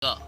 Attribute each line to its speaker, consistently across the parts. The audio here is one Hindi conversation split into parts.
Speaker 1: नमस्कार,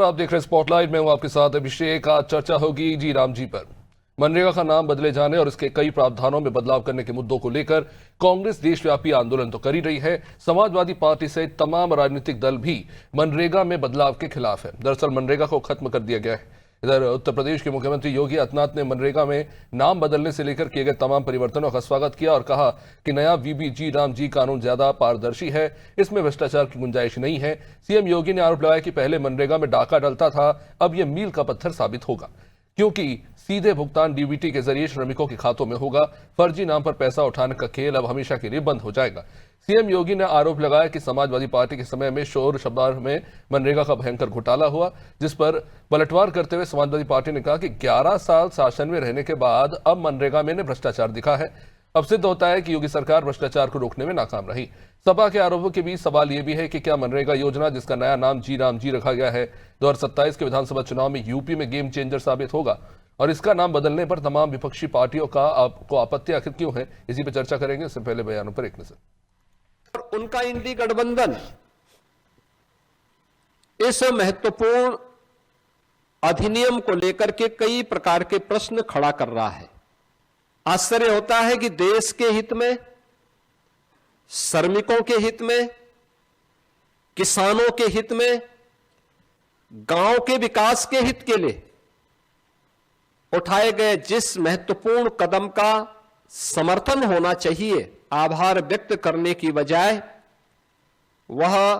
Speaker 1: आप देख रहे हैं स्पॉटलाइट में हूं आपके साथ अभिषेक। आज चर्चा होगी जी राम जी पर। मनरेगा का नाम बदले जाने और इसके कई प्रावधानों में बदलाव करने के मुद्दों को लेकर कांग्रेस देशव्यापी आंदोलन तो कर ही रही है। समाजवादी पार्टी सहित तमाम राजनीतिक दल भी मनरेगा में बदलाव के खिलाफ है। दरअसल मनरेगा को खत्म कर दिया गया है। इधर उत्तर प्रदेश के मुख्यमंत्री योगी आदित्यनाथ ने मनरेगा में नाम बदलने से लेकर किए गए तमाम परिवर्तनों का स्वागत किया और कहा कि नया वीबीजी राम जी कानून ज्यादा पारदर्शी है, इसमें भ्रष्टाचार की गुंजाइश नहीं है। सीएम योगी ने आरोप लगाया कि पहले मनरेगा में डाका डलता था, अब यह मील का पत्थर साबित होगा, क्योंकि सीधे भुगतान डीबीटी के जरिए श्रमिकों के खातों में होगा। फर्जी नाम पर पैसा उठाने का खेल अब हमेशा के लिए बंद हो जाएगा। सीएम योगी ने आरोप लगाया कि समाजवादी पार्टी के समय में शोर शब्दार में मनरेगा का भयंकर घोटाला हुआ, जिस पर पलटवार करते हुए समाजवादी पार्टी ने कहा कि 11 साल शासन में रहने के बाद अब मनरेगा में भ्रष्टाचार दिखा है। अब सिद्ध होता है कि योगी सरकार भ्रष्टाचार को रोकने में नाकाम रही। सपा के आरोपों के बीच सवाल यह भी है कि क्या मनरेगा योजना, जिसका नया नाम जी राम जी रखा गया है, 2027 के विधानसभा चुनाव में यूपी में गेम चेंजर साबित होगा? और इसका नाम बदलने पर तमाम विपक्षी पार्टियों का आपको आपत्ति आखिर क्यों है, इसी पर चर्चा करेंगे। इससे पहले बयानों पर एक नजर।
Speaker 2: उनका इंडी गठबंधन इस महत्वपूर्ण अधिनियम को लेकर के कई प्रकार के प्रश्न खड़ा कर रहा है। आश्चर्य होता है कि देश के हित में, श्रमिकों के हित में, किसानों के हित में, गांव के विकास के हित के लिए उठाए गए जिस महत्वपूर्ण कदम का समर्थन होना चाहिए, आभार व्यक्त करने की बजाय वह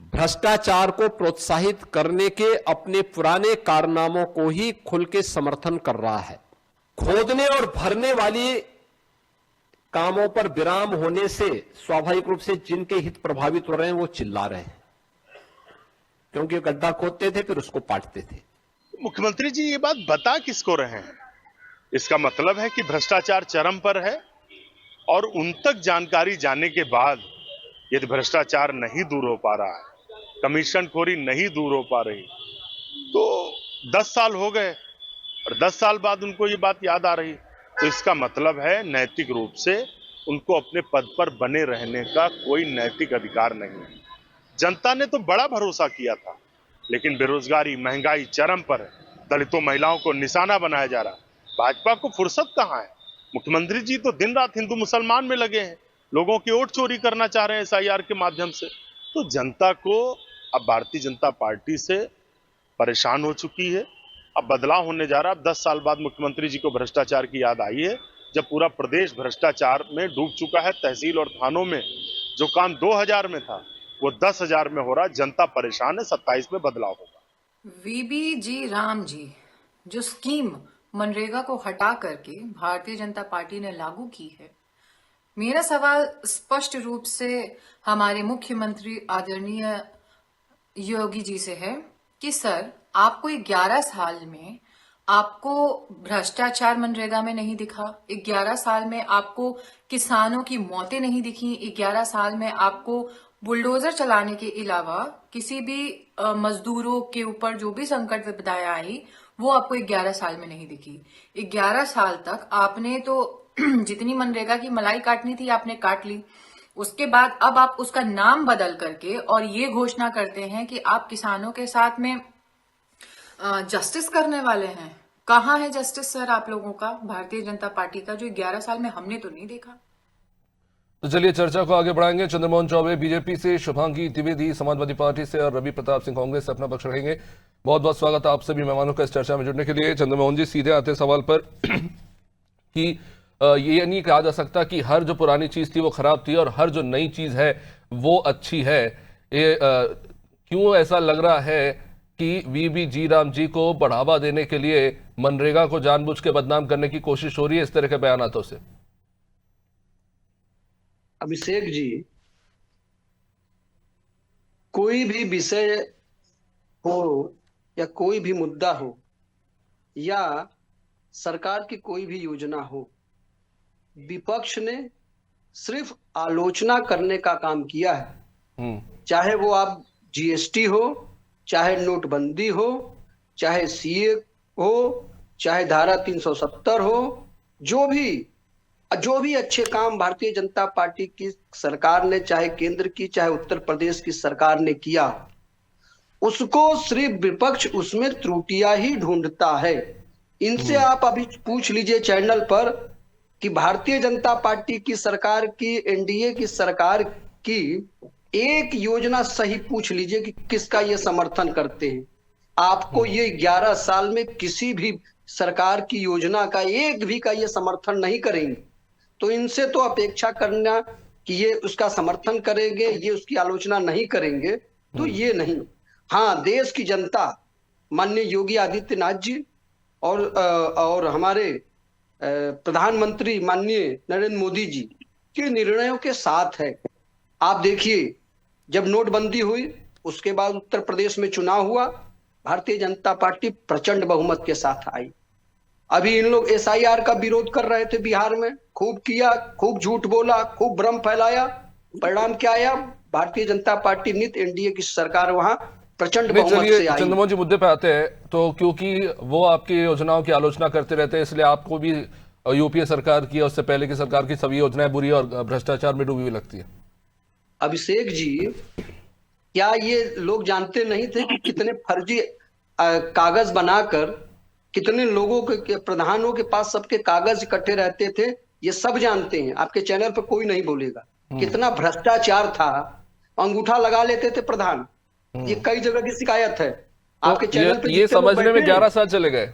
Speaker 2: भ्रष्टाचार को प्रोत्साहित करने के अपने पुराने कारनामों को ही खुल के समर्थन कर रहा है। खोदने और भरने वाली कामों पर विराम होने से स्वाभाविक रूप से जिनके हित प्रभावित हो रहे हैं वो चिल्ला रहे हैं, क्योंकि गड्ढा खोदते थे फिर उसको पाटते थे।
Speaker 3: मुख्यमंत्री जी ये बात बता किसको रहे हैं? इसका मतलब है कि भ्रष्टाचार चरम पर है और उन तक जानकारी जाने के बाद यदि भ्रष्टाचार नहीं दूर हो पा रहा है, कमीशनखोरी नहीं दूर हो पा रही, तो 10 साल हो गए और 10 साल बाद उनको ये बात याद आ रही, तो इसका मतलब है नैतिक रूप से उनको अपने पद पर बने रहने का कोई नैतिक अधिकार नहीं है। जनता ने तो बड़ा भरोसा किया था, लेकिन बेरोजगारी, महंगाई चरम पर है, दलितों, महिलाओं को निशाना बनाया जा रहा है। भाजपा को फुर्सत कहां है? मुख्यमंत्री जी तो दिन रात हिंदू मुसलमान में लगे हैं, लोगों की वोट चोरी करना चाह रहे हैं SIR के माध्यम से। तो जनता को अब भारतीय जनता पार्टी से परेशान हो चुकी है। अब बदलाव होने जा रहा है। अब 10 साल बाद मुख्यमंत्री जी को भ्रष्टाचार की याद आई है, जब पूरा प्रदेश भ्रष्टाचार में डूब चुका है। तहसील और थानों में जो काम 2000 में था वो 10,000 में हो रहा है। जनता परेशान है। 27 में बदलाव होगा।
Speaker 4: वीबीजी राम जी जो स्कीम मनरेगा को हटा करके भारतीय जनता पार्टी ने लागू की है, मेरा सवाल स्पष्ट रूप से हमारे मुख्यमंत्री आदरणीय योगी जी से है कि सर, आपको 11 साल में आपको भ्रष्टाचार मनरेगा में नहीं दिखा, 11 साल में आपको किसानों की मौतें नहीं दिखी, 11 साल में आपको बुलडोजर चलाने के अलावा किसी भी मजदूरों के ऊपर जो भी संकट विपदाएं आई वो आपको 11 साल में नहीं दिखी। 11 साल तक आपने तो जितनी मनरेगा की मलाई काटनी थी आपने काट ली। उसके बाद अब आप उसका नाम बदल करके और ये घोषणा करते हैं कि आप किसानों के साथ में जस्टिस करने वाले हैं। कहाँ है जस्टिस सर आप लोगों का, भारतीय जनता पार्टी का, जो 11 साल में हमने तो नहीं देखा।
Speaker 1: तो चलिए चर्चा को आगे बढ़ाएंगे। चंद्रमोहन चौबे बीजेपी से, शुभांगी द्विवेदी समाजवादी पार्टी से और रवि प्रताप सिंह कांग्रेस से अपना पक्ष रखेंगे। बहुत बहुत स्वागत है आप सभी मेहमानों का इस चर्चा में जुड़ने के लिए। चंद्रमोहन जी, सीधे आते सवाल पर कि ये नहीं कहा जा सकता कि हर जो पुरानी चीज थी वो खराब थी और हर जो नई चीज है वो अच्छी है। ये क्यों ऐसा लग रहा है कि वीबीजी राम जी को बढ़ावा देने के लिए मनरेगा को जानबूझ के बदनाम करने की कोशिश हो रही है इस तरह के बयानातों से?
Speaker 5: अभिषेक जी, कोई भी विषय हो या कोई भी मुद्दा हो या सरकार की कोई भी योजना हो, विपक्ष ने सिर्फ आलोचना करने का काम किया है।
Speaker 1: हम्म।
Speaker 5: चाहे वो आप जीएसटी हो, चाहे नोटबंदी हो, चाहे सीए हो, चाहे धारा 370 हो, जो भी अच्छे काम भारतीय जनता पार्टी की सरकार ने, चाहे केंद्र की चाहे उत्तर प्रदेश की सरकार ने किया, उसको सिर्फ विपक्ष उसमें त्रुटियां ही ढूंढता है। इनसे आप अभी पूछ लीजिए चैनल पर कि भारतीय जनता पार्टी की सरकार की, एनडीए की सरकार की एक योजना सही पूछ लीजिए कि किसका ये समर्थन करते हैं। आपको ये 11 साल में किसी भी सरकार की योजना का एक भी का ये समर्थन नहीं करेंगे। तो इनसे तो अपेक्षा करना कि ये उसका समर्थन करेंगे, ये उसकी आलोचना नहीं करेंगे, तो ये नहीं। हाँ, देश की जनता माननीय योगी आदित्यनाथ जी और हमारे प्रधानमंत्री माननीय नरेंद्र मोदी जी के निर्णयों के साथ है। आप देखिए, जब नोटबंदी हुई उसके बाद उत्तर प्रदेश में चुनाव हुआ, भारतीय जनता पार्टी प्रचंड बहुमत के साथ आई। अभी इन लोग एसआईआर का विरोध कर रहे थे बिहार में, खूब किया, खूब झूठ बोला, खूब भ्रम फैलाया। परिणाम क्या आया? भारतीय जनता पार्टी नित एनडीए की सरकार वहां प्रचंड बहुमत से
Speaker 1: चलिए
Speaker 5: आई।
Speaker 1: चंद्रमोहन जी, मुद्दे पे आते हैं। तो क्योंकि वो आपकी योजनाओं की आलोचना करते रहते हैं, इसलिए आपको भी यूपीए सरकार की और उससे पहले की सरकार की सभी योजनाएं बुरी और भ्रष्टाचार में डूबी हुई लगती है।
Speaker 5: अभिषेक जी, क्या ये लोग जानते नहीं थे कि कितने फर्जी कागज बनाकर कितने लोगों के प्रधानों के पास सबके कागज इकट्ठे रहते थे? ये सब जानते हैं, आपके चैनल पर कोई नहीं बोलेगा। कितना भ्रष्टाचार था, अंगूठा लगा लेते थे प्रधान। ये कई जगह की शिकायत है आपके चैनल पे।
Speaker 1: ये समझने में 11 साल चले गए।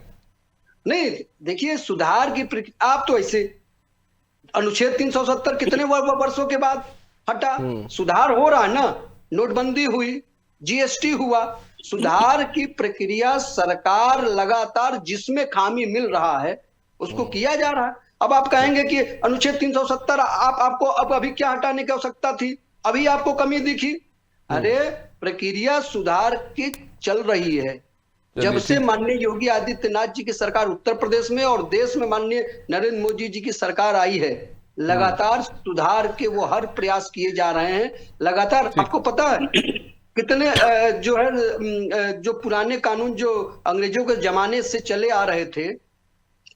Speaker 5: नहीं, देखिए, सुधार की आप तो ऐसे अनुच्छेद 370 कितने वर्षों के बाद हटा। सुधार हो रहा है ना, नोटबंदी हुई, जीएसटी हुआ, सुधार की प्रक्रिया सरकार लगातार जिसमें खामी मिल रहा है उसको किया जा रहा है। अब आप कहेंगे कि अनुच्छेद 370 आपको अब अभी क्या हटाने की आवश्यकता थी, अभी आपको कमी दिखी? अरे, प्रक्रिया सुधार की चल रही है। जब से माननीय योगी आदित्यनाथ जी की सरकार उत्तर प्रदेश में और देश में माननीय नरेंद्र मोदी जी की सरकार आई है, लगातार सुधार के वो हर प्रयास किए जा रहे हैं। लगातार आपको पता है कितने जो है जो पुराने कानून जो अंग्रेजों के जमाने से चले आ रहे थे,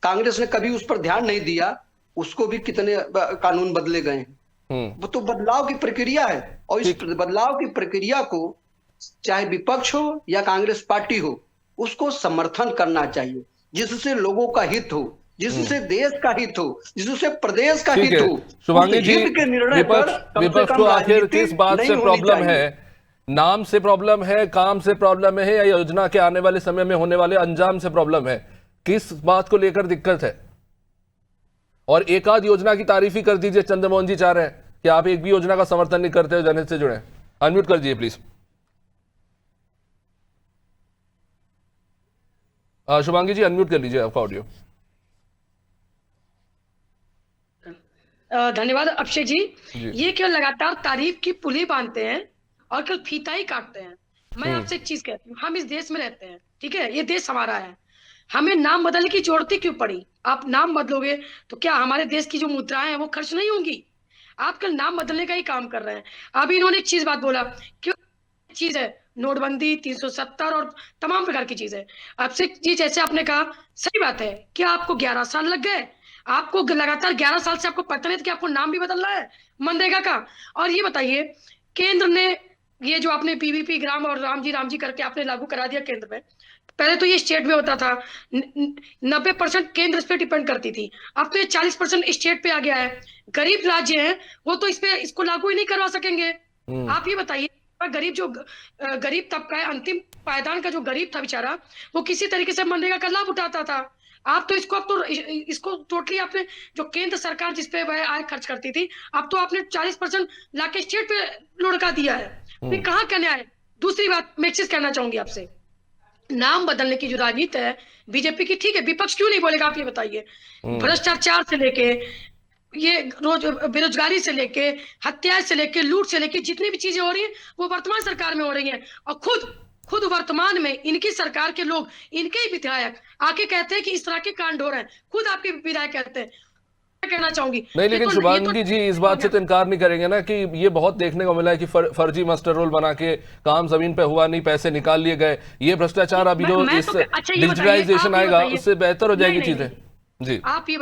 Speaker 5: कांग्रेस ने कभी उस पर ध्यान नहीं दिया, उसको भी कितने कानून बदले गए हैं। वो तो बदलाव की प्रक्रिया है, और इस बदलाव की प्रक्रिया को चाहे विपक्ष हो या कांग्रेस पार्टी हो, उसको समर्थन करना चाहिए, जिससे लोगों का हित हो, जिससे देश का हित हो, जिससे प्रदेश का हित हो।
Speaker 1: शुभांगी जी,
Speaker 5: के निर्णय पर
Speaker 1: विपक्ष को आखिर किस बात से प्रॉब्लम है? नाम से प्रॉब्लम है, काम से प्रॉब्लम है, या योजना के आने वाले समय में होने वाले अंजाम से प्रॉब्लम है? किस बात को लेकर दिक्कत है? और एक आध योजना की तारीफ ही कर दीजिए। चंद्रमोहन जी चाह रहे हैं कि आप एक भी योजना का समर्थन नहीं करते हो, जनहित से जुड़े। अनम्यूट कर दीजिए प्लीज। शुभांगी जी, अनम्यूट कर लीजिए आपका ऑडियो।
Speaker 6: धन्यवाद अभिषेक जी। ये केवल लगातार तारीफ की पुली बांधते हैं और केवल फीता ही काटते हैं। मैं आपसे एक चीज कहती हूँ, हम इस देश में रहते हैं, ठीक है, ये देश हमारा है, हमें नाम बदलने की जरूरत क्यों पड़ी? आप नाम बदलोगे तो क्या हमारे देश की जो मुद्राएं हैं वो खर्च नहीं होंगी? आप कल नाम बदलने का ही काम कर रहे हैं। अभी इन्होंने एक चीज बात बोला, क्यों चीज है नोटबंदी, 370 और तमाम प्रकार की चीज है। अभिषेक जी, जैसे आपने कहा, सही बात है कि आपको 11 साल लग गए, आपको लगातार 11 साल से आपको पता नहीं था कि आपको नाम भी बदलना है मनरेगा का। और ये बताइए, केंद्र ने ये जो आपने पीवीपी ग्राम और राम जी करके आपने लागू करा दिया केंद्र में, पहले तो ये स्टेट में होता था, 90% केंद्र इस पे डिपेंड करती थी, अब तो ये 40% स्टेट पे आ गया है। गरीब राज्य हैं वो तो इसको लागू ही नहीं करवा सकेंगे। आप ये बताइए, गरीब तबका है, अंतिम पायदान का जो गरीब था बेचारा, वो किसी तरीके से मनरेगा का लाभ उठाता था। आप तो इसको टोटली आपने, जो केंद्र सरकार जिसपे वह आय खर्च करती थी, अब तो आपने 40% लाके स्टेट पे लुढ़का दिया है। कहाँ का न्याय? दूसरी बात मैं एक चीज कहना चाहूंगी आपसे, नाम बदलने की जो राजनीति है बीजेपी की, ठीक है, विपक्ष क्यों नहीं बोलेगा? आप ये बताइए। भ्रष्टाचार से लेके, ये रोज बेरोजगारी से लेके, हत्या से लेके, लूट से लेके, जितनी भी चीजें हो रही हैं वो वर्तमान सरकार में हो रही हैं। और खुद वर्तमान में इनकी सरकार के लोग, इनके ही विधायक आके कहते हैं कि इस तरह के कांड हो रहे हैं। खुद आपके विधायक कहते हैं, मैं कहना चाहूंगी।
Speaker 1: नहीं, लेकिन शुभांगी जी इस बात से तो इनकार नहीं करेंगे ना कि ये बहुत देखने को मिला है कि फर्जी मास्टर रोल बना के काम जमीन पे हुआ नहीं, पैसे निकाल लिए गए। ये भ्रष्टाचार अभी जो इस
Speaker 6: अच्छा,
Speaker 1: डिजिटलाइजेशन आएगा उससे बेहतर हो जाएगी
Speaker 6: नहीं,
Speaker 1: चीजें जी।
Speaker 6: आप ये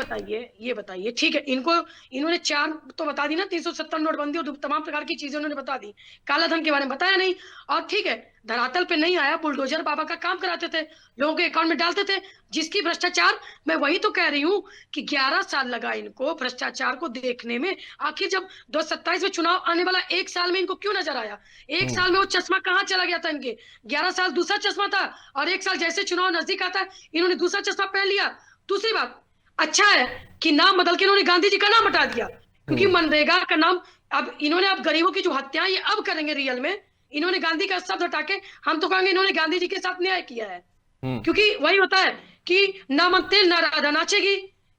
Speaker 6: बताइए ठीक है, इन्होंने 4 तो बता दी ना, 370 नोटबंदी और तमाम प्रकार की चीजें उन्होंने बता दी, काला धन के बारे में बताया नहीं। और ठीक है, धरातल पे नहीं आया, बुलडोजर बाबा का काम कराते थे, लोगों के अकाउंट में डालते थे, जिसकी भ्रष्टाचार, मैं वही तो कह रही हूँ कि 11 साल लगा इनको भ्रष्टाचार को देखने में। आखिर जब 2027 में चुनाव आने वाला, 1 साल में इनको क्यों नजर आया? 1 साल में वो चश्मा कहाँ चला गया था इनके? 11 साल दूसरा चश्मा था, और 1 साल जैसे चुनाव नजदीक आता है इन्होंने दूसरा चश्मा पहन लिया। दूसरी बात, अच्छा है कि नाम बदल के इन्होंने गांधी जी का नाम हटा दिया, क्योंकि मनरेगा का नाम अब इन्होंने, अब गरीबों की जो हत्याएं ये अब करेंगे रियल में। इन्होंने गांधी का शब्द हटा के, हम तो कहेंगे इन्होंने गांधी जी के साथ न्याय किया है। क्योंकि वही होता है कि ना मनते ना राधा नाचेगी,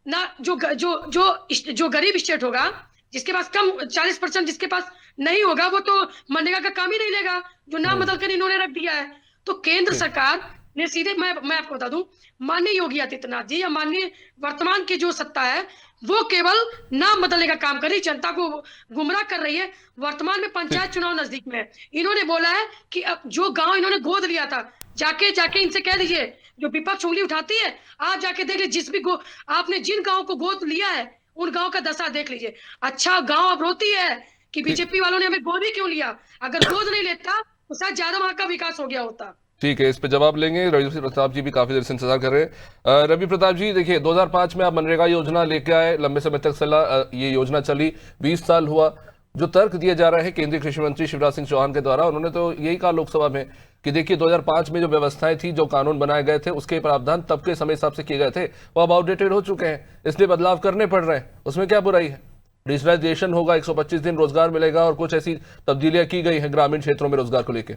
Speaker 6: ना जो गरीब स्टेट होगा, जिसके पास कम 40% जिसके पास नहीं होगा, वो तो मनरेगा का काम ही नहीं लेगा, जो नाम बदल कर इन्होंने रख दिया है। तो केंद्र सरकार ने सीधे, मैं आपको बता दूं, माननीय योगी आदित्यनाथ जी या माननीय वर्तमान की जो सत्ता है, वो केवल नाम बदलने का काम कर रही, जनता को गुमराह कर रही है। वर्तमान में पंचायत चुनाव नजदीक में है, इन्होंने बोला है कि अब जो गांव इन्होंने गोद लिया था, जाके इनसे कह दीजिए, जो विपक्ष उंगली उठाती है, आप जाके देख लीजिए, आपने जिन गाँव को गोद लिया है उन गाँव का दशा देख लीजिए। अच्छा, गाँव अब रोती है कि बीजेपी वालों ने हमें गोद ही क्यों लिया, अगर गोद नहीं लेता तो शायद ज्यादा वहां का विकास हो गया होता।
Speaker 1: ठीक है, इस पे जवाब लेंगे। रवि प्रताप जी भी काफी देर से इंतजार कर रहे हैं। रवि प्रताप जी, देखिए 2005 में आप मनरेगा योजना लेके आए, लंबे समय तक ये योजना चली, 20 साल हुआ। जो तर्क दिए जा रहे हैं केंद्रीय कृषि मंत्री शिवराज सिंह चौहान के द्वारा, उन्होंने तो यही कहा लोकसभा में कि देखिए 2005 में जो व्यवस्थाएं थी, जो कानून बनाए गए थे, उसके प्रावधान तब के समय हिसाब से किए गए थे, वो अब आउटडेटेड हो चुके हैं, इसलिए बदलाव करने पड़ रहे हैं। उसमें क्या बुराई है? डिजिटलाइजेशन होगा, 125 दिन रोजगार मिलेगा, और कुछ ऐसी तब्दीलियां की गई हैं ग्रामीण क्षेत्रों में रोजगार को लेकर।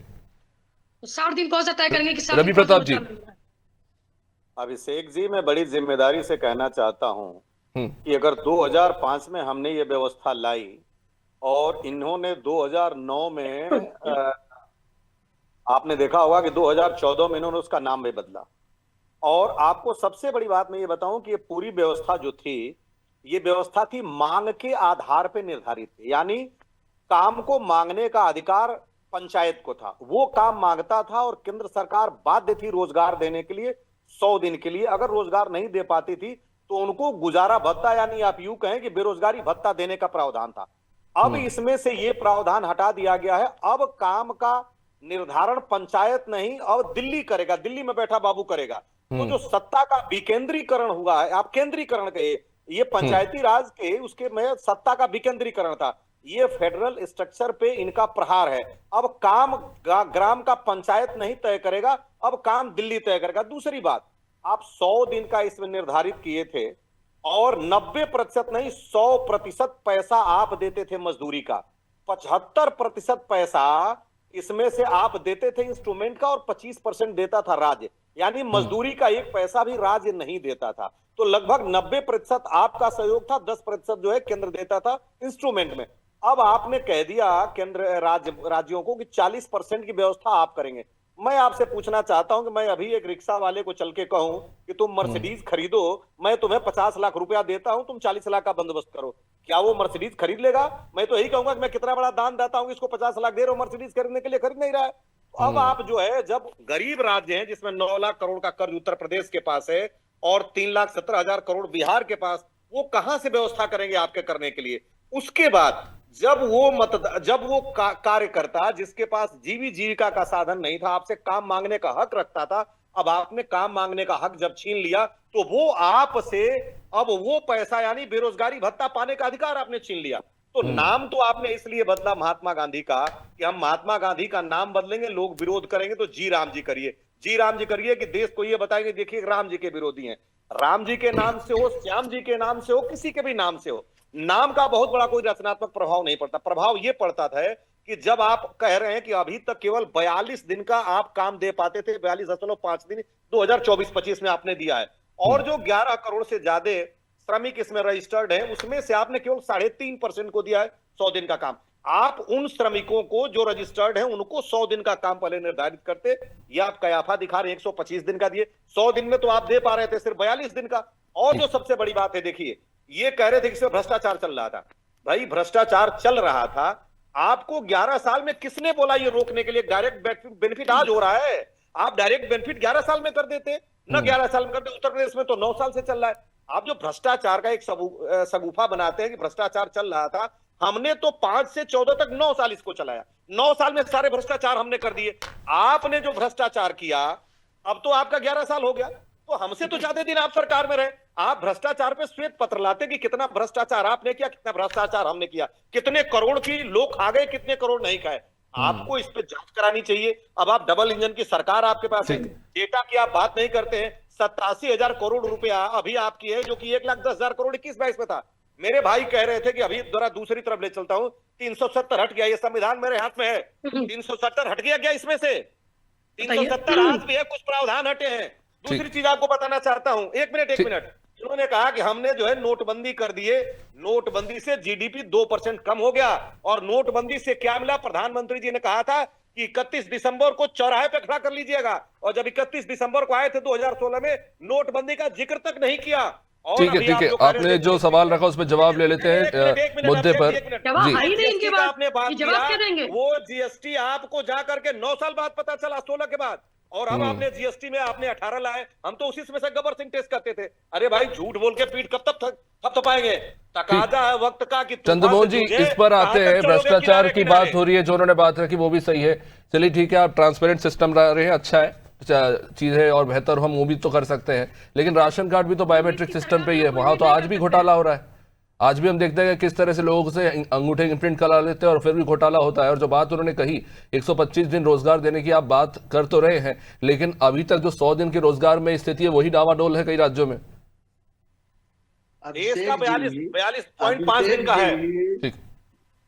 Speaker 6: 60 दिन कौन सा तय करेंगे कि 60
Speaker 1: रवि प्रताप जी।
Speaker 7: अभिषेक जी, मैं बड़ी जिम्मेदारी से कहना चाहता हूं कि अगर 2005 में हमने ये व्यवस्था लाई और इन्होंने 2009 में आपने देखा होगा कि 2014 में इन्होंने उसका नाम भी बदला। और आपको सबसे बड़ी बात मैं ये बताऊं कि ये पूरी व्यवस्था जो थी, ये व्यवस्था थी मांग के आधार पर निर्धारित, यानी काम को मांगने का अधिकार पंचायत को था, वो काम मांगता था और केंद्र सरकार बाध्य थी रोजगार देने के लिए 100 दिन के लिए। अगर रोजगार नहीं दे पाती थी तो उनको गुजारा भत्ता, यानी आप यूं कहें कि बेरोजगारी भत्ता देने का प्रावधान था। अब इसमें से ये प्रावधान हटा दिया गया है। अब काम का निर्धारण पंचायत नहीं, अब दिल्ली करेगा, दिल्ली में बैठा बाबू करेगा। तो जो सत्ता का विकेंद्रीकरण हुआ है, आप केंद्रीकरण कहिए, ये पंचायती राज के उसके में सत्ता का विकेंद्रीकरण था, ये फेडरल स्ट्रक्चर पे इनका प्रहार है। अब काम ग्राम का पंचायत नहीं तय करेगा, अब काम दिल्ली तय करेगा। दूसरी बात, आप 100 दिन का इसमें निर्धारित किए थे और 90% नहीं 100% पैसा आप देते थे मजदूरी का, 75% पैसा इसमें से आप देते थे इंस्ट्रूमेंट का और 25% देता था राज्य, यानी मजदूरी का 1 पैसा भी राज्य नहीं देता था। तो लगभग 90% आपका सहयोग था, 10% जो है केंद्र देता था इंस्ट्रूमेंट में। अब आपने कह दिया केंद्र राज्यों को कि 40% की व्यवस्था आप करेंगे। मैं आपसे पूछना चाहता हूं कि मैं अभी एक रिक्शा वाले को चल के कहूं कि तुम मर्सिडीज खरीदो, मैं तुम्हें 50 लाख रुपया देता हूं, तुम 40 लाख का बंदोबस्त करो, क्या वो मर्सिडीज खरीद लेगा? मैं तो यही कहूंगा कि मैं कितना बड़ा दान देता हूं, इसको 50 लाख दे रहा हूं मर्सिडीज खरीदने के लिए, खरीद नहीं रहा है। अब आप जो है, जब गरीब राज्य है जिसमें 9 लाख करोड़ का कर्ज उत्तर प्रदेश के पास है और 3,17,000 करोड़ बिहार के पास, वो कहां से व्यवस्था करेंगे आपके करने के लिए? उसके बाद जब वो कार्यकर्ता जिसके पास जीविका का साधन नहीं था, आपसे काम मांगने का हक रखता था, अब आपने काम मांगने का हक जब छीन लिया तो वो आपसे अब वो पैसा यानी बेरोजगारी भत्ता पाने का अधिकार आपने छीन लिया। तो नाम तो आपने इसलिए बदला महात्मा गांधी का कि हम महात्मा गांधी का नाम बदलेंगे, लोग विरोध करेंगे तो जी राम जी करिए, जी राम जी करिए कि देश को ये बताएंगे देखिए राम जी के विरोधी हैं। राम जी के नाम से हो, श्याम जी के नाम से हो, किसी के भी नाम से हो, नाम का बहुत बड़ा कोई रचनात्मक प्रभाव नहीं पड़ता। प्रभाव ये पड़ता था कि जब आप कह रहे हैं कि अभी तक केवल 42 दिन का आप काम दे पाते थे, 42.5 दिन 2024-25 में आपने दिया है, और जो 11 करोड़ से ज्यादा श्रमिक इसमें रजिस्टर्ड है, उसमें से आपने केवल 3.5% को दिया है 100 दिन का काम। आप उन श्रमिकों को जो रजिस्टर्ड है उनको 100 दिन का काम पहले निर्धारित करते, ये आप कयाफा दिखा रहे हैं 125 दिन का दिए, 100 दिन में तो आप दे पा रहे थे सिर्फ 42 दिन का। और जो सबसे बड़ी बात है, देखिए ये कह रहे थे कि इसमें भ्रष्टाचार चल रहा था। भाई भ्रष्टाचार चल रहा था, आपको 11 साल में किसने बोला ये रोकने के लिए? डायरेक्ट बेनिफिट आज हो रहा है, आप डायरेक्ट बेनिफिट 11 साल में कर देते ना, 11 साल में करते। उत्तर प्रदेश में तो 9 साल से चल रहा है। आप जो भ्रष्टाचार का एक सगुफा बनाते हैं कि भ्रष्टाचार चल रहा था, हमने तो 5 से 14 तक 9 साल इसको चलाया, 9 साल में सारे भ्रष्टाचार हमने कर दिए। आपने जो भ्रष्टाचार किया, अब तो आपका 11 साल हो गया, तो हमसे तो ज्यादा दिन आप सरकार में रहे। आप भ्रष्टाचार पे श्वेत पत्र लाते कि कितना भ्रष्टाचार आपने किया, कितना भ्रष्टाचार हमने किया, कितने करोड़ की लोग खा गए, कितने करोड़ नहीं खाए। आपको इस पे जांच करानी चाहिए। अब आप डबल इंजन की सरकार आपके पास है, डेटा की आप बात नहीं करते हैं। 87,000 करोड़ रुपया अभी आपकी है, जो कि 1,10,000 करोड़ 21-22 में था। मेरे भाई कह रहे थे कि अभी जरा दूसरी तरफ ले चलता हूं, 370 हट गया, ये संविधान मेरे हाथ में है, 370 हट गया क्या इसमें से? 370 आज भी है, कुछ प्रावधान हटे हैं। दूसरी चीज आपको बताना चाहता हूं, एक मिनट। उन्होंने कहा कि हमने जो है नोटबंदी कर दिए, नोटबंदी से जीडीपी 2% कम हो गया। और नोटबंदी से क्या मिला? प्रधानमंत्री जी ने कहा था कि 31 दिसंबर को चौराहे पे खड़ा कर लीजिएगा, और जब 31 दिसंबर को आए थे 2016 में, नोटबंदी का जिक्र तक नहीं किया।
Speaker 1: ठीक है, आपने जो सवाल रखा उस पर जवाब ले लेते हैं मुद्दे पर।
Speaker 7: जी, आपने बात किया, वो जीएसटी आपको जाकर के 9 साल बाद पता चला, 16 के बाद। और अब आपने जीएसटी में आपने 18 लाए, हम तो उसी में से गब्बर सिंह टेस्ट करते थे। अरे भाई झूठ बोल के पीठ कब तक थपाएंगे? तकाजा है वक्त का कि
Speaker 1: चंद्रमोहन जी इस पर आते हैं। भ्रष्टाचार की बात हो रही है, जो उन्होंने बात रखी वो भी सही है। चलिए ठीक है, आप ट्रांसपेरेंट सिस्टम ला रहे हैं, अच्छा है, चीज है, और बेहतर हम वो भी तो कर सकते हैं। लेकिन राशन कार्ड भी तो बायोमेट्रिक सिस्टम पे ही है, वहां तो आज भी घोटाला हो रहा है। आज भी हम देखते हैं किस तरह से लोगों से अंगूठे इम्प्रिंट करा लेते हैं और फिर भी घोटाला होता है। और जो बात उन्होंने कही 125 दिन रोजगार देने की, आप बात कर तो रहे हैं, लेकिन अभी तक जो 100 दिन के रोजगार में स्थिति है वही डावाडोल है कई राज्यों में।
Speaker 7: देश का 42.5 दिन का है।
Speaker 1: ठीक,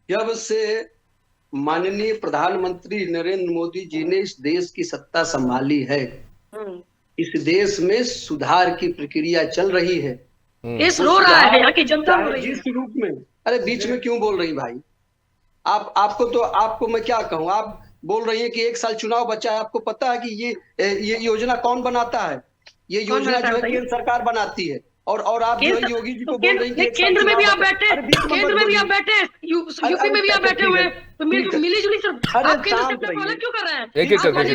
Speaker 5: जब से माननीय प्रधानमंत्री नरेंद्र मोदी जी ने इस देश की सत्ता संभाली है, इस देश में सुधार की प्रक्रिया चल रही है।
Speaker 6: देश रो रहा है, यहाँ की जनता रो रही है।
Speaker 5: जिस रूप में, अरे बीच में क्यों बोल रही भाई? आपको मैं क्या कहूँ, आप बोल रही है कि 1 साल चुनाव बचा है। आपको पता है कि ये योजना कौन बनाता है? ये योजना जो है केंद्र सरकार बनाती है। और आप जो है योगी जी को बोल रही है कि
Speaker 6: केंद्र में भी आप बैठे, केंद्र में भी आप बैठे, यूपी में भी आप बैठे हुए, तो मिली जुली सब आप केंद्र से अपना अलग क्यों कर रहे हैं?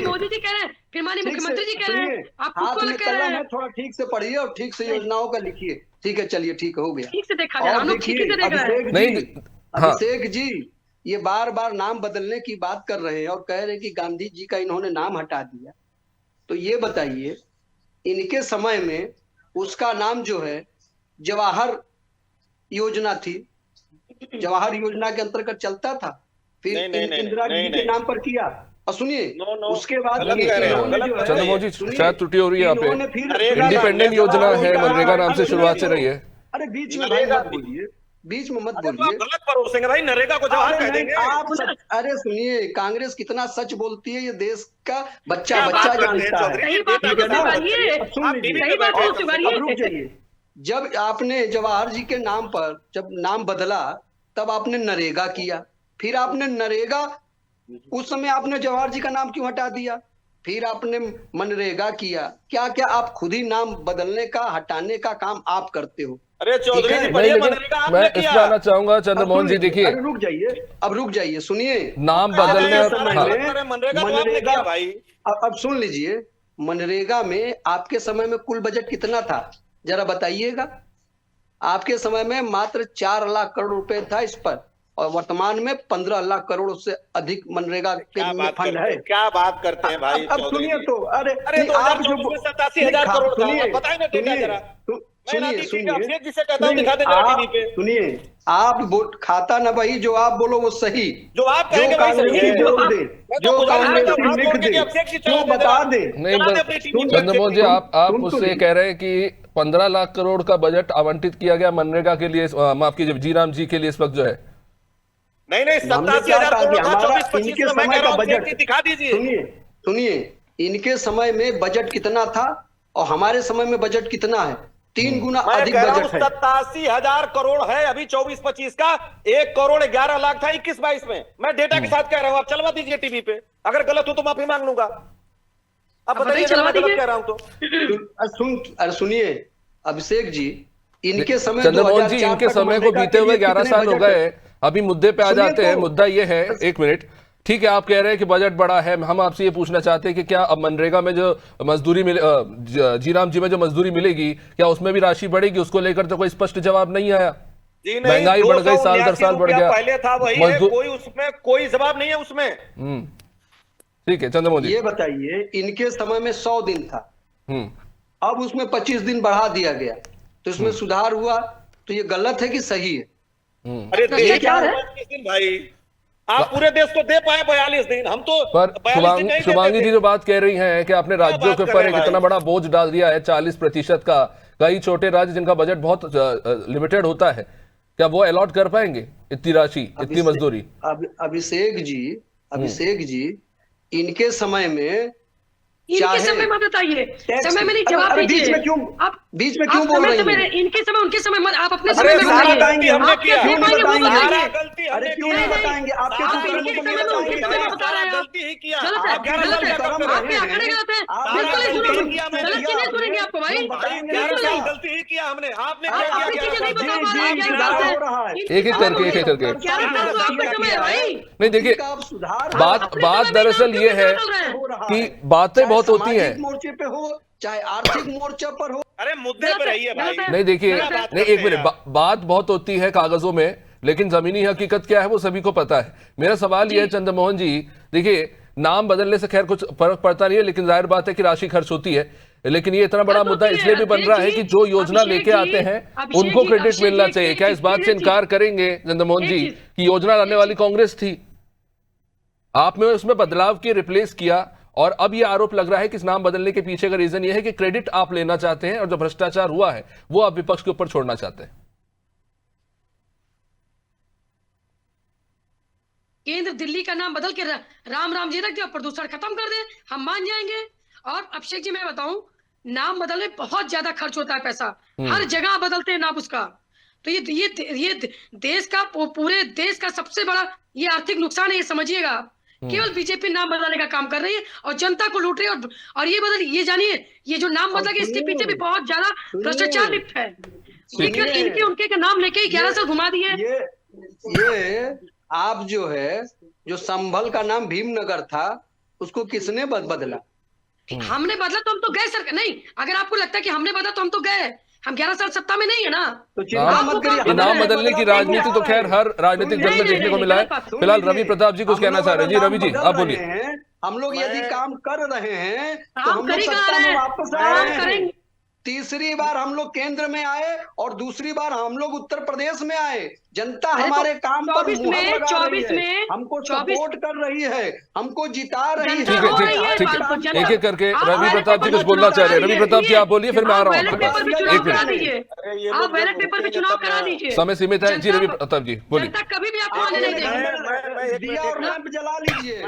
Speaker 6: मोदी जी कह रहे हैं, फिर माननीय मुख्यमंत्री जी कह रहे हैं, आप खुद को अलग कह रहे हैं।
Speaker 5: थोड़ा ठीक से पढ़िए और ठीक से योजनाओं का लिखिए। ठीक है, चलिए ठीक हो गया,
Speaker 6: ठीक से देखा जाए, हम लोग ठीक से देख रहे हैं।
Speaker 5: अभिषेक जी ये बार बार नाम बदलने की बात कर रहे हैं और कह रहे हैं कि गांधी जी का इन्होंने नाम हटा दिया। तो ये बताइए, इनके समय में उसका नाम जो है जवाहर योजना थी, जवाहर योजना के अंतर्गत चलता था, फिर इंदिरा जी के नाम पर किया। और सुनिए, उसके बाद
Speaker 1: चंद्रमोहन जी शायद त्रुटि हो रही है यहाँ पे, इंडिपेंडेंट योजना है, मनरेगा नाम से शुरुआत से रही है।
Speaker 5: अरे बीच में मत बोलिए, बीच में मत बोलिए,
Speaker 7: गलत परोसेंगे भाई, नरेगा को जवाहर कह देंगे
Speaker 5: आप। अरे सुनिए, कांग्रेस कितना सच बोलती है, ये देश का बच्चा जानता है। जब आपने जवाहर जी के नाम पर जब नाम बदला, तब आपने नरेगा किया, फिर आपने नरेगा, उस समय आपने जवाहर जी का नाम क्यों हटा दिया? फिर आपने मनरेगा किया। क्या क्या आप खुद ही नाम बदलने का, हटाने का काम आप करते हो?
Speaker 7: अरे चौधरी जी,
Speaker 1: मैं इस पर आना चाहूंगा चंद्रमोहन जी। देखिए,
Speaker 5: रुक जाइए, सुनिए।
Speaker 1: नाम बदलने,
Speaker 7: मनरेगा भाई,
Speaker 5: अब सुन लीजिए, मनरेगा में आपके समय में कुल बजट कितना था, जरा बताइएगा। आपके समय में मात्र 4 लाख करोड़ रुपए था इस पर, और वर्तमान में 15 लाख करोड़ से अधिक मनरेगा के फंड है।
Speaker 7: क्या बात करते हैं भाई?
Speaker 5: अब सुनिए तो, अरे
Speaker 7: आप जो 87,000 करोड़ था, बताइए ना डेटा जरा।
Speaker 5: सुनिए, आप वोट खाता ना भाई, जो आप बोलो वो सही,
Speaker 7: जो आप कहेंगे
Speaker 5: बोल दे, जो कांग्रेसी लिख दे, जो बता दे।
Speaker 1: नहीं चंद्रमोहन जी, आप उससे कह रहे हैं कि 15 लाख करोड़ का बजट आवंटित किया गया मनरेगा के लिए, माफ कीजिए जीराम जी के लिए इस वक्त जो है।
Speaker 7: नहीं 87,000 करोड़ का 24-25 में मैं कह रहा हूं, बजट दिखा दीजिए।
Speaker 5: सुनिए, इनके समय में बजट कितना था और हमारे समय में बजट कितना है? 3 गुना अधिक बजट है।
Speaker 7: 87,000 करोड़ है अभी 24-25 का, 1 करोड़ 11 लाख था 21-22 में। मैं डेटा के साथ कह रहा हूं, आप चलवा दीजिए टीवी पे, अगर गलत हो तो माफी मांग लूंगा। अब बताइए, गलत कह रहा हूं तो।
Speaker 5: सुनिए अभिषेक जी, इनके समय
Speaker 1: चंद्रमोहन जी,
Speaker 5: 2004
Speaker 1: इनके
Speaker 5: तक
Speaker 1: समय को
Speaker 5: मनरेगा
Speaker 1: बीते
Speaker 5: के
Speaker 1: हुए
Speaker 5: लिए
Speaker 1: 11
Speaker 5: कितने
Speaker 1: साल हो
Speaker 5: बजट
Speaker 1: गए। अभी मुद्दे पे आ
Speaker 5: सुनिए
Speaker 1: जाते हैं।
Speaker 5: तो।
Speaker 1: मुद्दा ये है, एक मिनट, ठीक है, आप कह रहे हैं कि बजट बड़ा है। हम आपसे ये पूछना चाहते हैं कि क्या अब मनरेगा में जो मजदूरी मिले, जीराम जी में जो मजदूरी मिलेगी, क्या उसमें भी राशि बढ़ेगी? उसको लेकर तो कोई स्पष्ट जवाब नहीं आया।
Speaker 7: जी नहीं,
Speaker 1: महंगाई बढ़ गई, साल दर साल बढ़ गया।
Speaker 7: पहले था वही है,
Speaker 1: मजदूर,
Speaker 7: कोई उसमें कोई जवाब नहीं है उसमें।
Speaker 1: ठीक है चंद्रमोहन जी।
Speaker 5: ये बताइए, इनके समय में 100 दिन था, अब उसमें 25 दिन बढ़ा दिया गया, तो इसमें सुधार हुआ, तो ये गलत है कि सही है?
Speaker 7: अरे देश
Speaker 6: भ्रष्टाचार है।
Speaker 7: 42 दिन भाई, आप पूरे देश को दे पाए 42 दिन, हम तो
Speaker 1: पर
Speaker 7: 42 दिन नहीं
Speaker 1: शुभांगी
Speaker 7: देते
Speaker 1: जी
Speaker 7: थे।
Speaker 1: जो बात कह रही हैं कि आपने राज्यों
Speaker 7: बात
Speaker 1: के
Speaker 7: कर
Speaker 1: ऊपर
Speaker 7: रहे
Speaker 1: एक
Speaker 7: हैं
Speaker 1: इतना
Speaker 7: भाई?
Speaker 1: बड़ा बोझ डाल दिया है 40% का। कई छोटे राज्य जिनका बजट बहुत लिमिटेड होता है, क्या वो अलॉट कर पाएंगे इतनी राशि, इतनी मजदूरी?
Speaker 5: अभिषेक जी, इनके समय में
Speaker 6: इनके समय मत बताइए, समय में नहीं, जवाब
Speaker 5: अरे
Speaker 6: दीजिए।
Speaker 5: बीच में क्यों
Speaker 6: आप
Speaker 5: बोल रही
Speaker 6: समय
Speaker 5: हैं?
Speaker 6: इनके समय उनके समय मत, आप अपने
Speaker 5: अरे
Speaker 6: समय में
Speaker 5: सारा
Speaker 6: बताइए।
Speaker 5: बताएंगे, हमने
Speaker 6: आप
Speaker 7: किया।
Speaker 6: क्या
Speaker 5: क्यों
Speaker 6: दे
Speaker 5: नहीं
Speaker 6: पाएंगे वो
Speaker 5: बताएंगे?
Speaker 6: बताइए।
Speaker 7: गलती
Speaker 5: अरे क्यों
Speaker 6: नहीं,
Speaker 5: नहीं
Speaker 6: नहीं,
Speaker 5: बताएंगे? आपके
Speaker 6: आप
Speaker 5: कुकर्म
Speaker 6: इनके
Speaker 5: को
Speaker 6: समय
Speaker 5: नहीं
Speaker 6: में उनके
Speaker 5: बताएंगे
Speaker 6: समय में
Speaker 5: क्या?
Speaker 6: बता रहे हैं आप।
Speaker 7: गलती ही किया।
Speaker 6: गलत है,
Speaker 7: आप 11
Speaker 6: गलत
Speaker 7: साल
Speaker 6: है।
Speaker 7: क्या करते
Speaker 6: आपके
Speaker 7: रहे?
Speaker 6: आंकड़े गलत है,
Speaker 5: आप
Speaker 6: बिल्कुल नहीं
Speaker 7: गलती
Speaker 6: सुनेंगे,
Speaker 7: किया मैंने।
Speaker 6: गलत नहीं सुनेंगे आपको भाई,
Speaker 5: बताएंगे
Speaker 6: बिल्कुल
Speaker 5: क्या?
Speaker 6: नहीं।
Speaker 7: गलती ही किया हमने, आपने
Speaker 6: आप
Speaker 7: क्या
Speaker 6: अपनी
Speaker 7: किया?
Speaker 6: चीजें नहीं बता
Speaker 5: जी,
Speaker 6: पा रहे हैं,
Speaker 5: जी,
Speaker 6: 11
Speaker 5: सुधार
Speaker 6: साल
Speaker 5: हो रहा है।
Speaker 1: एक एक करके, एक एक करके।
Speaker 6: 11 साल तो आपका समय है भाई।
Speaker 1: नहीं देखिए,
Speaker 5: का अब सुधार
Speaker 1: बात दरअसल ये है
Speaker 5: हो रहा
Speaker 1: कि
Speaker 5: है।
Speaker 1: बातें
Speaker 5: चाहे
Speaker 1: बहुत होती हैं।
Speaker 5: सामाजिक मोर्चे पे हो, चाहे आर्थिक मोर्चा पर हो।
Speaker 7: अरे मुद्दे पे रहिए भाई।
Speaker 1: नहीं देखिए,
Speaker 7: क्या बात
Speaker 1: नहीं
Speaker 7: करते
Speaker 1: एक मिनट,
Speaker 7: हैं
Speaker 1: बात बहुत होती है कागजों में, लेकिन जमीनी हकीकत क्या है वो सभी को पता है। मेरा सवाल ये है चंद्रमोहन जी, देखिए नाम बदलने से खैर कुछ फर्क पड़ता नहीं है, लेकिन जाहिर बात है कि राशि खर्च होती है। लेकिन ये इतना बड़ा मुद्दा इसलिए भी बन रहा है कि जो योजना लेके आते हैं उनको क्रेडिट मिलना चाहिए। क्या इस बात से इनकार करेंगे चंद्रमोहन जी कि योजना लाने वाली कांग्रेस थी, आपने उसमें बदलाव किए, रिप्लेस किया, और अब यह आरोप लग रहा है कि इस नाम बदलने के पीछे का रीजन यह है कि क्रेडिट आप लेना चाहते हैं और जो भ्रष्टाचार हुआ है वो आप विपक्ष के ऊपर छोड़ना चाहते हैं।
Speaker 6: केंद्र दिल्ली का नाम बदल के राम राम जी रख दे और प्रदूषण खत्म कर दे, हम मान जाएंगे। और अभिषेक जी मैं बताऊं, नाम बदलने बहुत ज्यादा खर्च होता है पैसा, हर जगह बदलते हैं नाम उसका। तो ये देश का, पूरे देश का सबसे बड़ा ये आर्थिक नुकसान है, ये समझिएगा आप। केवल बीजेपी नाम बदलने का काम कर रही है और जनता को लूट रही है। और ये जानिए, ये जो नाम बदला इसके पीछे भी बहुत ज्यादा भ्रष्टाचार लिप्त है। इनके उनके का नाम लेके 11 साल घुमा दिए।
Speaker 5: ये आप जो है, जो संभल का नाम भीमनगर था, उसको किसने बदला?
Speaker 6: हमने बदला तो हम तो गए सरकार। नहीं, अगर आपको लगता है कि हमने बदला तो हम तो गए, हम 11 साल सत्ता में नहीं है ना।
Speaker 5: तो चिंता मत करिए,
Speaker 1: नाम बदलने की राजनीति तो खैर हर राजनीतिक दल में देखने को मिला है। फिलहाल रवि प्रताप जी कुछ कहना चाह रहे हैं। जी रवि जी आप बोलिए।
Speaker 5: हम लोग यदि काम कर रहे हैं तो
Speaker 6: हम
Speaker 5: हम लोग
Speaker 6: करेंगे,
Speaker 5: सत्ता में वापस
Speaker 6: हम
Speaker 5: आए।
Speaker 6: करेंगे।
Speaker 5: तीसरी बार हम लोग केंद्र में आए और दूसरी बार हम लोग उत्तर प्रदेश में आए। जनता हमारे काम पर मुहर लगा रही है, हमको सपोर्ट कर रही है, हमको जिता रही है।
Speaker 1: ठीक है, ठीक है, एक एक करके रवि प्रताप जी कुछ बोलना चाह रहे हैं। रवि प्रताप जी आप बोलिए, फिर मैं आ रहा हूँ आपके पास। एक मिनट,
Speaker 6: आप बैलेट पेपर पे चुनाव करा दीजिए,
Speaker 1: समय सीमित है। जी रवि प्रताप जी बोलिए।
Speaker 6: जनता कभी भी आपको आने नहीं देगी।
Speaker 5: दिया और लैंप जला लीजिए,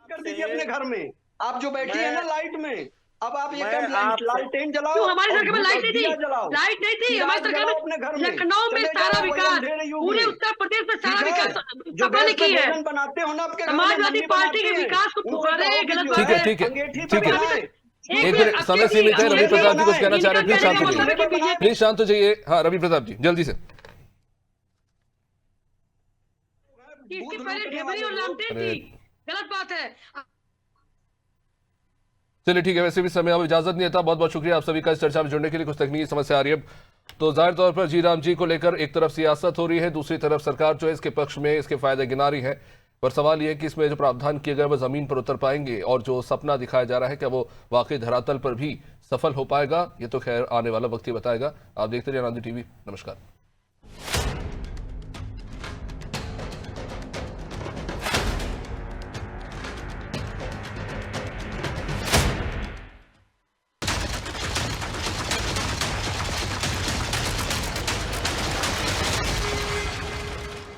Speaker 5: कर दीजिए अपने घर में। आप जो बैठी है ना लाइट में, अब आप ये लालटेन जलाओ।
Speaker 6: क्यों हमारी सरकार में
Speaker 5: और
Speaker 6: लाइट नहीं थी?
Speaker 5: दिया जलाओ।
Speaker 6: लाइट नहीं थी हमारी सरकार में।
Speaker 5: अपने घर में
Speaker 6: लखनऊ में
Speaker 5: चले
Speaker 6: सारा
Speaker 5: जाओ
Speaker 6: विकास,
Speaker 5: अंधेरे युग
Speaker 6: पूरे
Speaker 5: में।
Speaker 6: उत्तर प्रदेश में सारा
Speaker 5: ठीक है?
Speaker 6: विकास
Speaker 5: जो
Speaker 6: पापा ने
Speaker 5: गैस पे
Speaker 6: की है।
Speaker 5: भोजन बनाते हो ना आपके घर में,
Speaker 6: समाजवादी
Speaker 5: मम्मी
Speaker 6: पार्टी के
Speaker 5: बनाती हैं।
Speaker 6: विकास को
Speaker 5: उनको
Speaker 6: अरे
Speaker 5: कहो कि
Speaker 6: गलत
Speaker 5: जो
Speaker 6: बात
Speaker 1: ठीक है,
Speaker 6: है।
Speaker 1: ठीक है,
Speaker 5: अंगीठी
Speaker 1: ठीक
Speaker 5: पे
Speaker 1: है।
Speaker 5: बनाए।
Speaker 1: एक मिनट, समय सीमित है। रवि प्रताप जी कुछ कहना चाह रहे हैं, प्लीज शांत हो जाइए, प्लीज शांत हो जाइए। हाँ रवि प्रताप जी जल्दी से।
Speaker 6: इसके पहले ढेबरी और लालटेन थी, गलत बात है।
Speaker 1: चलिए ठीक है, वैसे भी समय अब इजाजत नहीं देता। बहुत बहुत शुक्रिया आप सभी का इस चर्चा में जुड़ने के लिए। कुछ तकनीकी समस्या आ रही है तो जाहिर तौर पर जीराम जी को लेकर एक तरफ सियासत हो रही है, दूसरी तरफ सरकार जो है इसके पक्ष में इसके फायदे गिना रही है। पर सवाल यह है कि इसमें जो प्रावधान किए गए वो जमीन पर उतर पाएंगे और जो सपना दिखाया जा रहा है क्या वो वाकई धरातल पर भी सफल हो पाएगा, ये तो खैर आने वाला वक्त ही बताएगा। आप देखते रहिए आनंद टीवी। नमस्कार।